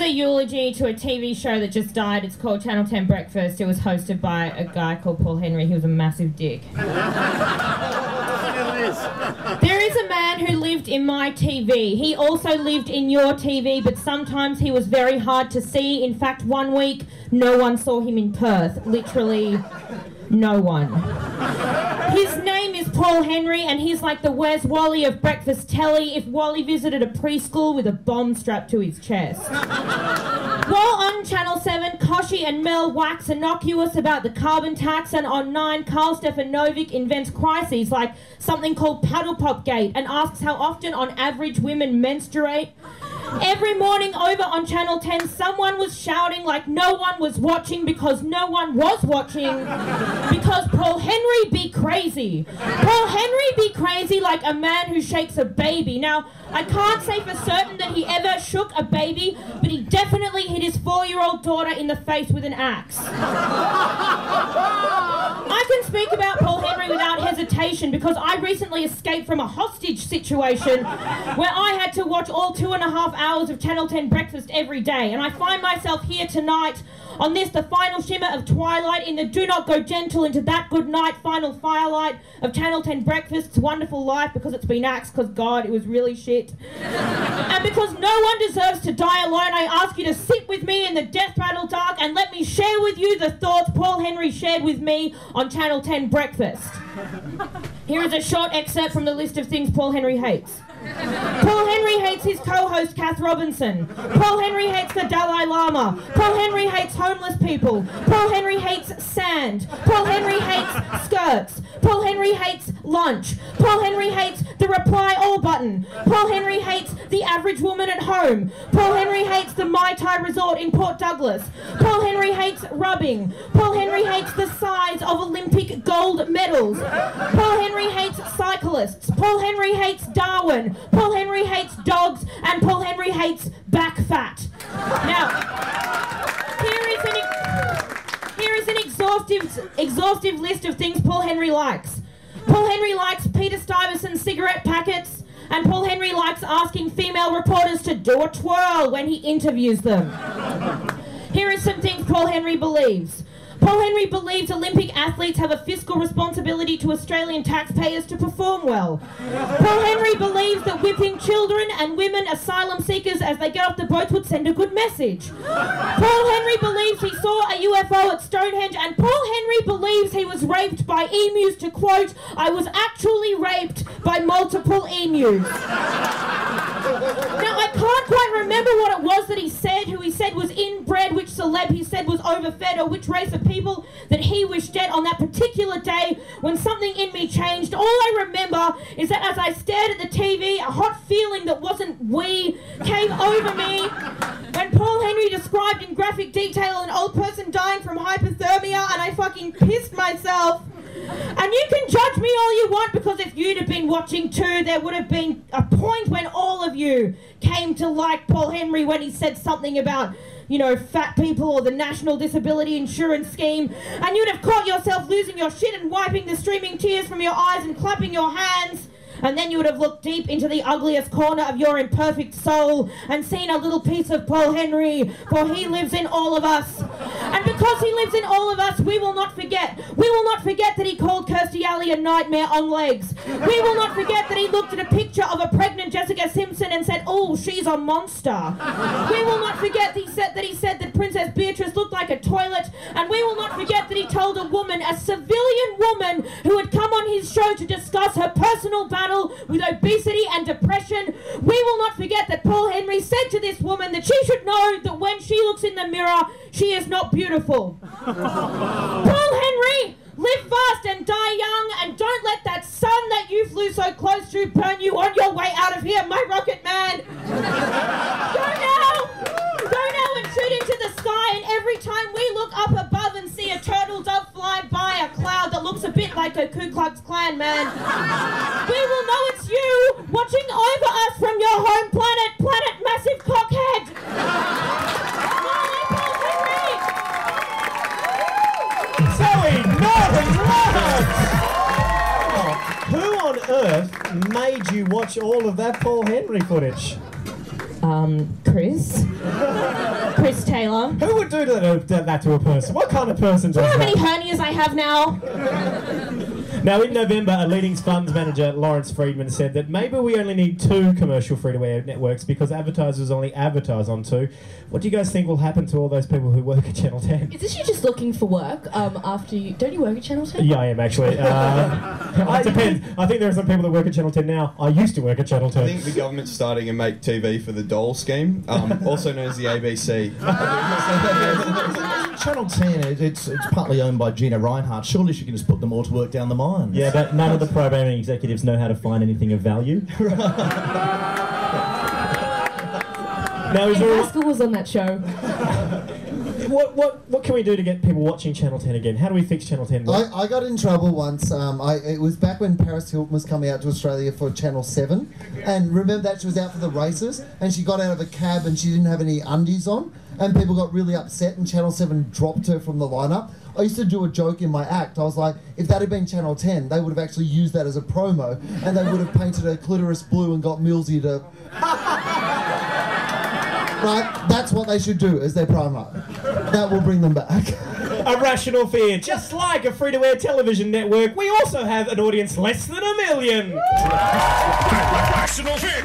a eulogy to a TV show that just died. It's called Channel 10 Breakfast. It was hosted by a guy called Paul Henry. He was a massive dick. There is a man who lived in my TV. He also lived in your TV, but sometimes he was very hard to see. In fact, one week, no one saw him in Perth. Literally, no one. His name is Paul Henry, and he's like the Where's Wally of breakfast telly if Wally visited a preschool with a bomb strapped to his chest. While on Channel 7, Koshi and Mel wax innocuous about the carbon tax, and on 9, Carl Stefanovic invents crises like something called Paddle Pop Gate and asks how often on average women menstruate. Every morning over on Channel 10, someone was shouting like no one was watching because no one was watching, because Paul Henry be crazy. Paul Henry be crazy like a man who shakes a baby. Now, I can't say for certain that he ever shook a baby, but he definitely hit his 4-year-old daughter in the face with an axe. I can speak about Paul Henry without hesitation because I recently escaped from a hostage situation where I had to watch all 2.5 hours of Channel 10 breakfast every day, and I find myself here tonight on this, the final shimmer of twilight, in the do not go gentle into that good night final firelight of Channel 10 breakfast's wonderful life, because it's been axed, because God, it was really shit. And because no one deserves to die alone, I ask you to sit with me in the death rattle dark and let me share with you the thoughts Paul Henry shared with me on Channel 10 breakfast. Here is a short excerpt from the list of things Paul Henry hates. Paul Henry hates his co-host Kath Robinson. Paul Henry hates the Dalai Lama. Paul Henry hates homeless people. Paul Henry hates sand. Paul Henry hates skirts. Paul Henry hates lunch. Paul Henry hates the reply all button. Paul Henry hates the average woman at home. Paul Henry hates the Mai Tai resort in Port Douglas. Paul Henry hates rubbing. Paul Henry hates the size of Olympic gold medals. Paul Henry hates cyclists. Paul Henry hates Darwin. Paul Henry hates dogs, and Paul Henry hates back fat. Now, here is an exhaustive list of things Paul Henry likes. Paul Henry likes Peter Stuyvesant cigarette packets, and Paul Henry likes asking female reporters to do a twirl when he interviews them. Here are some things Paul Henry believes. Paul Henry believes Olympic athletes have a fiscal responsibility to Australian taxpayers to perform well. Paul Henry believes that whipping children and women asylum seekers as they get off the boats would send a good message. Paul Henry believes he saw a UFO at Stonehenge, and Paul Henry believes he was raped by emus, to quote, "I was actually raped by multiple emus." Now, I can't quite remember what it was that he said, who he said was inbred, which celeb he said was overfed, or which race of people that he wished dead on that particular day when something in me changed. All I remember is that as I stared at the TV, a hot feeling that wasn't we came over me when Paul Henry described in graphic detail an old person dying from hypothermia, and I fucking pissed myself. And you can judge me all you want, because if you'd have been watching too, there would have been a point when all of you came to like Paul Henry when he said something about, you know, fat people or the National Disability Insurance Scheme, and you'd have caught yourself losing your shit and wiping the streaming tears from your eyes and clapping your hands. And then you would have looked deep into the ugliest corner of your imperfect soul and seen a little piece of Paul Henry, for he lives in all of us. And because he lives in all of us, we will not forget. We will not forget that he called Kirstie Alley a nightmare on legs. We will not forget that he looked at a picture of a pregnant Jessica Simpson and said, "Oh, she's a monster." We will not forget that he said that Princess Beatrice looked like a toilet. And we will not forget that he told a woman, a civilian woman, who had come on his show to discuss her personal battle with obesity and depression. We will not forget that Paul Henry said to this woman that she should know that when she looks in the mirror, she is not beautiful. Paul Henry, live fast and die young, and don't let that sun that you flew so close to burn you on your way out of here, my rocket man. Go now and shoot into the sky, and every time we look up above and see a turtle dove fly by a cloud that looks a bit like a Ku Klux Klan man, we will know it's you watching over us from your home planet, Massive Cockhead. Bye, Paul Henry. Zoe Norton Lodge! Who on earth made you watch all of that Paul Henry footage? Chris Taylor. Who would do that to a person? What kind of person does that? Do you know how many hernias I have now? Now, in November, a leading funds manager, Lawrence Friedman, said that maybe we only need 2 commercial free-to-air networks because advertisers only advertise on 2. What do you guys think will happen to all those people who work at Channel 10? Is this you just looking for work after you... Don't you work at Channel 10? Yeah, I am actually. It depends. I think there are some people that work at Channel 10 now. I used to work at Channel 10. I think the government's starting a Make TV for the Doll scheme, also known as the ABC. Channel 10, it's partly owned by Gina Reinhardt. Surely she can just put them all to work down the mines. Yeah, but none of the programming executives know how to find anything of value. Now, is there Pascal was on that show. What can we do to get people watching Channel 10 again? How do we fix Channel 10? I got in trouble once. It was back when Paris Hilton was coming out to Australia for Channel 7. And remember that she was out for the races and she got out of a cab and she didn't have any undies on. And people got really upset and Channel 7 dropped her from the lineup. I used to do a joke in my act. I was like, if that had been Channel 10, they would have actually used that as a promo and they would have painted her clitoris blue and got Millsy to... Right? That's what they should do as their promo. That will bring them back. A rational fear. Just like a free-to-air television network, we also have an audience less than 1 million. Rational fear.